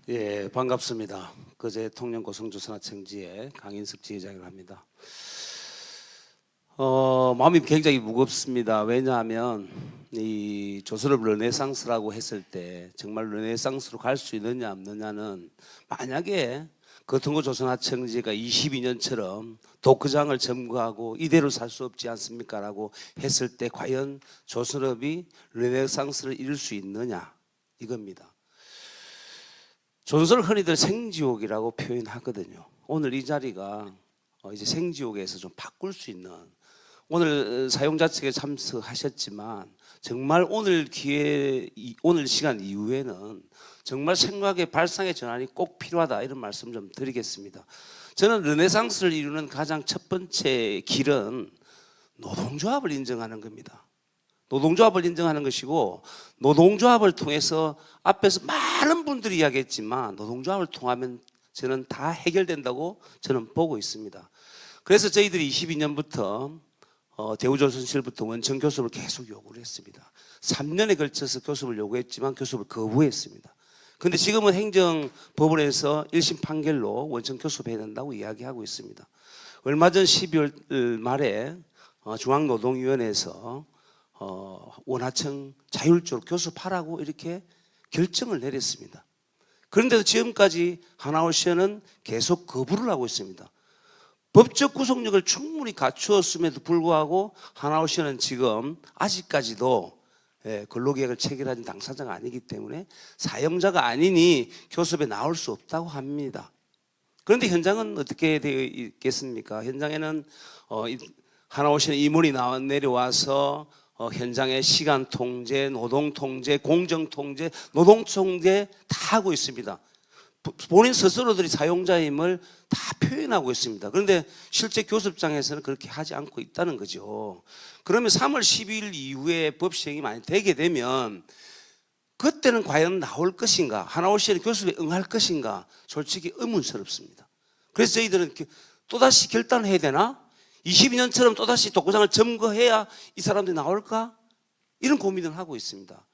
예, 반갑습니다. 거제 통영 고성조선하청지회 강인석 지회장이라고 합니다. 마음이 굉장히 무겁습니다. 왜냐하면 이 조선업 르네상스라고 했을 때 정말 르네상스로 갈 수 있느냐 없느냐는, 만약에 거통고 조선하청지가 22년처럼 독거장을 점거하고 이대로 살 수 없지 않습니까? 라고 했을 때 과연 조선업이 르네상스를 이룰 수 있느냐, 이겁니다. 조선을 흔히들 생지옥이라고 표현하거든요. 오늘 이 자리가 이제 생지옥에서 좀 바꿀 수 있는, 오늘 사용자 측에 참석하셨지만 정말 오늘 기회, 오늘 시간 이후에는 정말 생각의 발상의 전환이 꼭 필요하다, 이런 말씀 좀 드리겠습니다. 저는 르네상스를 이루는 가장 첫 번째 길은 노동조합을 인정하는 겁니다. 노동조합을 인정하는 것이고, 노동조합을 통해서 앞에서 많은 분들이 이야기했지만 노동조합을 통하면 저는 다 해결된다고 저는 보고 있습니다. 그래서 저희들이 22년부터 대우조선실부터 원청 교섭을 계속 요구를 했습니다. 3년에 걸쳐서 교섭을 요구했지만 교섭을 거부했습니다. 그런데 지금은 행정법원에서 1심 판결로 원청 교섭해야 된다고 이야기하고 있습니다. 얼마 전 12월 말에 중앙노동위원회에서 원하청 자율적으로 교섭하라고 이렇게 결정을 내렸습니다. 그런데도 지금까지 하나올시는 계속 거부를 하고 있습니다. 법적 구속력을 충분히 갖추었음에도 불구하고 하나올시는 지금 아직까지도 근로계약을 체결한 당사자가 아니기 때문에 사용자가 아니니 교섭에 나올 수 없다고 합니다. 그런데 현장은 어떻게 되어 있겠습니까? 현장에는 하나올시는 임원이 내려와서 현장의 시간 통제, 노동 통제, 공정 통제, 노동 통제 다 하고 있습니다. 본인 스스로들이 사용자임을 다 표현하고 있습니다. 그런데 실제 교섭장에서는 그렇게 하지 않고 있다는 거죠. 그러면 3월 12일 이후에 법 시행이 많이 되게 되면 그때는 과연 나올 것인가, 하나올시는 교섭에 응할 것인가, 솔직히 의문스럽습니다. 그래서 저희들은 또다시 결단을 해야 되나? 22년처럼 또다시 독거장을 점거해야 이 사람들이 나올까? 이런 고민을 하고 있습니다.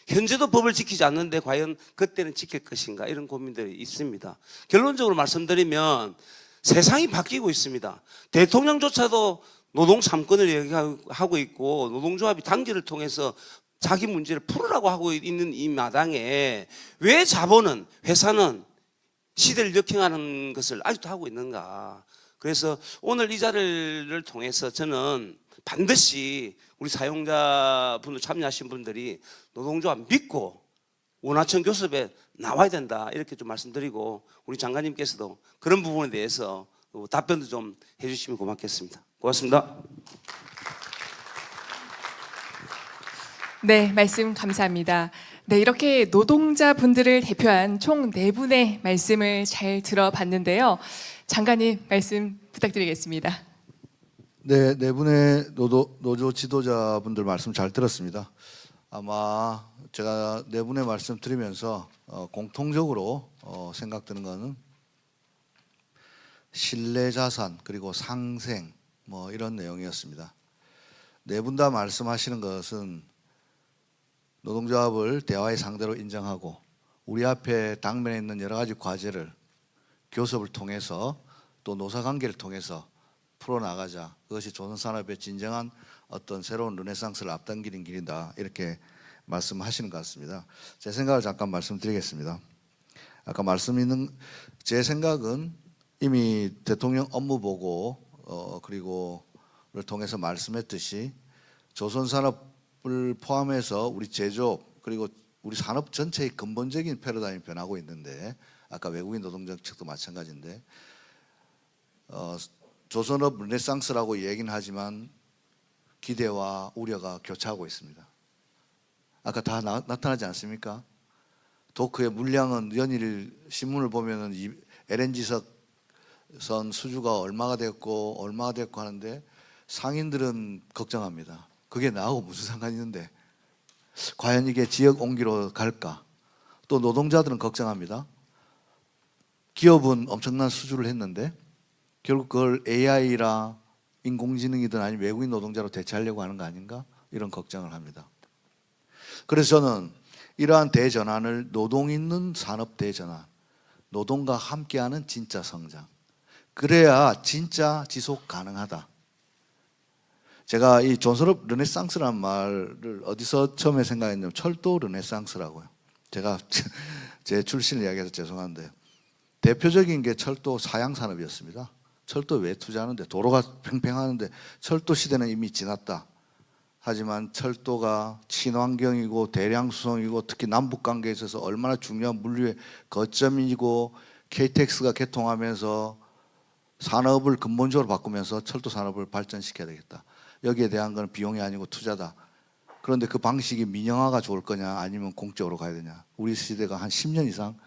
현재도 법을 지키지 않는데 과연 그때는 지킬 것인가? 이런 고민들이 있습니다. 결론적으로 말씀드리면 세상이 바뀌고 있습니다. 대통령조차도 노동 3권을 얘기하고 있고 노동조합이 단결을 통해서 자기 문제를 풀으라고 하고 있는 이 마당에 왜 자본은, 회사는 시대를 역행하는 것을 아직도 하고 있는가? 그래서 오늘 이 자리를 통해서 저는 반드시 우리 사용자분들, 참여하신 분들이 노동조합 믿고 원하청 교섭에 나와야 된다, 이렇게 좀 말씀드리고, 우리 장관님께서도 그런 부분에 대해서 답변도 좀 해주시면 고맙겠습니다. 고맙습니다. 네, 말씀 감사합니다. 네, 이렇게 노동자분들을 대표한 총 4분의 말씀을 잘 들어봤는데요. 장관님 말씀 부탁드리겠습니다. 네, 네 분의 노조 지도자분들 말씀 잘 들었습니다. 아마 제가 네 분의 말씀 들으면서 공통적으로 생각드는 것은 신뢰자산 그리고 상생 뭐 이런 내용이었습니다. 네 분 다 말씀하시는 것은 노동조합을 대화의 상대로 인정하고 우리 앞에 당면에 있는 여러 가지 과제를 교섭을 통해서 또 노사관계를 통해서 풀어나가자. 그것이 조선산업의 진정한 어떤 새로운 르네상스를 앞당기는 길이다, 이렇게 말씀하시는 것 같습니다. 제 생각을 잠깐 말씀드리겠습니다. 아까 제 생각은 이미 대통령 업무보고 그리고를 통해서 말씀했듯이 조선산업을 포함해서 우리 제조업 그리고 우리 산업 전체의 근본적인 패러다임이 변하고 있는데, 아까 외국인 노동정책도 마찬가지인데 조선업 르네상스라고 얘기는 하지만 기대와 우려가 교차하고 있습니다. 아까 다 나타나지 않습니까? 도크의 물량은 연일 신문을 보면은 LNG선 수주가 얼마가 됐고 하는데 상인들은 걱정합니다. 그게 나하고 무슨 상관이 있는데 과연 이게 지역 옹기로 갈까? 또 노동자들은 걱정합니다. 기업은 엄청난 수주를 했는데 결국 그걸 AI라 인공지능이든 아니면 외국인 노동자로 대체하려고 하는 거 아닌가? 이런 걱정을 합니다. 그래서 저는 이러한 대전환을 노동 있는 산업 대전환, 노동과 함께하는 진짜 성장. 그래야 진짜 지속 가능하다. 제가 이 존슨업 르네상스라는 말을 어디서 처음에 생각했냐면 철도 르네상스라고요. 제가 제 출신을 이야기해서 죄송한데 대표적인 게 철도 사양산업이었습니다. 철도 왜 투자하는데 도로가 팽팽하는데 철도 시대는 이미 지났다. 하지만 철도가 친환경이고 대량 수송이고 특히 남북 관계에 있어서 얼마나 중요한 물류의 거점이고 KTX가 개통하면서 산업을 근본적으로 바꾸면서 철도 산업을 발전시켜야 되겠다. 여기에 대한 건 비용이 아니고 투자다. 그런데 그 방식이 민영화가 좋을 거냐 아니면 공적으로 가야 되냐. 우리 시대가 한 10년 이상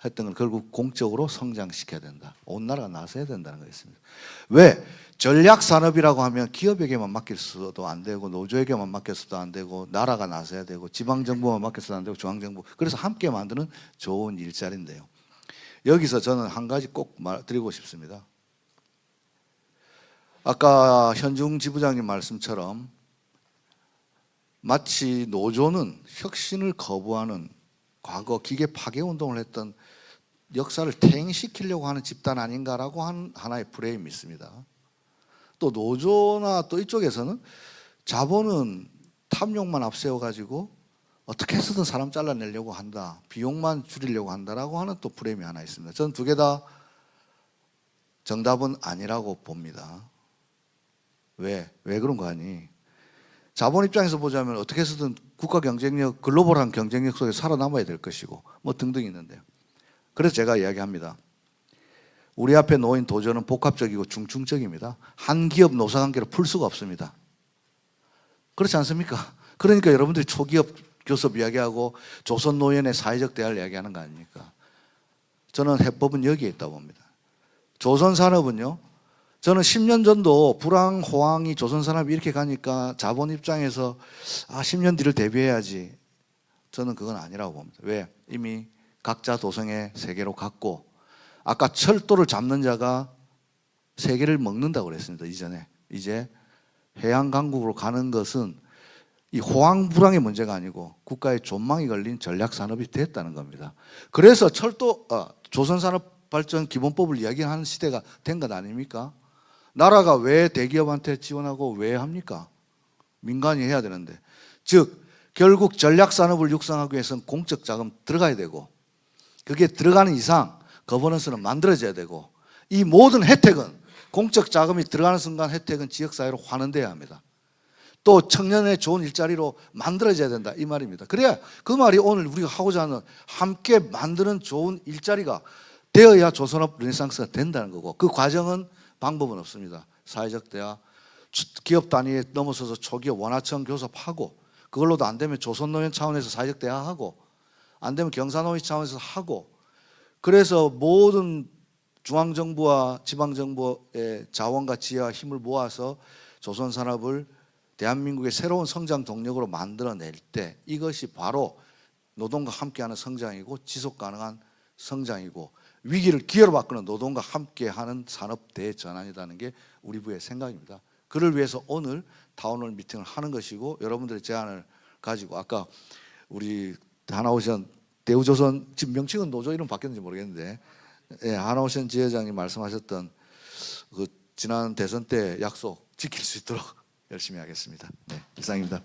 했던 건 결국 공적으로 성장시켜야 된다. 온 나라가 나서야 된다는 거였습니다. 왜? 전략산업이라고 하면 기업에게만 맡길 수도 안 되고 노조에게만 맡겼어도 안 되고 나라가 나서야 되고 지방정부만 맡겼어도 안 되고 중앙정부. 그래서 함께 만드는 좋은 일자리인데요. 여기서 저는 한 가지 꼭 드리고 싶습니다. 아까 현중 지부장님 말씀처럼 마치 노조는 혁신을 거부하는 과거 기계 파괴 운동을 했던 역사를 퇴행시키려고 하는 집단 아닌가라고 하는 하나의 프레임이 있습니다. 또 노조나 또 이쪽에서는 자본은 탐욕만 앞세워가지고 어떻게 해서든 사람 잘라내려고 한다. 비용만 줄이려고 한다라고 하는 또 프레임이 하나 있습니다. 저는 두 개 다 정답은 아니라고 봅니다. 왜 그런 거 아니? 자본 입장에서 보자면 어떻게 해서든 국가 경쟁력, 글로벌한 경쟁력 속에 살아남아야 될 것이고 뭐 등등 있는데요. 그래서 제가 이야기합니다. 우리 앞에 놓인 도전은 복합적이고 중증적입니다. 한 기업 노사관계로 풀 수가 없습니다. 그렇지 않습니까? 그러니까 여러분들이 초기업 교섭 이야기하고 조선노연의 사회적 대화를 이야기하는 거 아닙니까? 저는 해법은 여기에 있다고 봅니다. 조선산업은요, 저는 10년 전도 불황, 호황이 조선산업이 이렇게 가니까 자본 입장에서 10년 뒤를 대비해야지. 저는 그건 아니라고 봅니다. 왜? 이미 각자 도성의 세계로 갔고 아까 철도를 잡는 자가 세계를 먹는다고 그랬습니다. 이전에. 이제 해양 강국으로 가는 것은 이 호황 불황의 문제가 아니고 국가의 존망이 걸린 전략 산업이 됐다는 겁니다. 그래서 조선산업발전기본법을 이야기하는 시대가 된 것 아닙니까? 나라가 왜 대기업한테 지원하고 왜 합니까? 민간이 해야 되는데. 즉 결국 전략 산업을 육성하기 위해서는 공적 자금 들어가야 되고 그게 들어가는 이상 거버넌스는 만들어져야 되고 이 모든 혜택은 공적 자금이 들어가는 순간 혜택은 지역사회로 환원돼야 합니다. 또 청년의 좋은 일자리로 만들어져야 된다 이 말입니다. 그래야 그 말이 오늘 우리가 하고자 하는 함께 만드는 좋은 일자리가 되어야 조선업 르네상스가 된다는 거고 그 과정은 방법은 없습니다. 사회적 대화, 기업 단위에 넘어서서 초기업 원화청 교섭하고 그걸로도 안 되면 조선노연 차원에서 사회적 대화하고 안 되면 경사노위 차원에서 하고 그래서 모든 중앙정부와 지방정부의 자원과 지혜와 힘을 모아서 조선산업을 대한민국의 새로운 성장 동력으로 만들어낼 때 이것이 바로 노동과 함께하는 성장이고 지속가능한 성장이고 위기를 기회로 바꾸는 노동과 함께하는 산업 대전환이라는 게 우리 부의 생각입니다. 그를 위해서 오늘 타운홀 미팅을 하는 것이고 여러분들의 제안을 가지고 아까 우리 하나오션 대우조선 지금 명칭은 노조 이름 바뀌었는지 모르겠는데 하나오션 지회장님 말씀하셨던 그 지난 대선 때 약속 지킬 수 있도록 열심히 하겠습니다. 네, 이상입니다.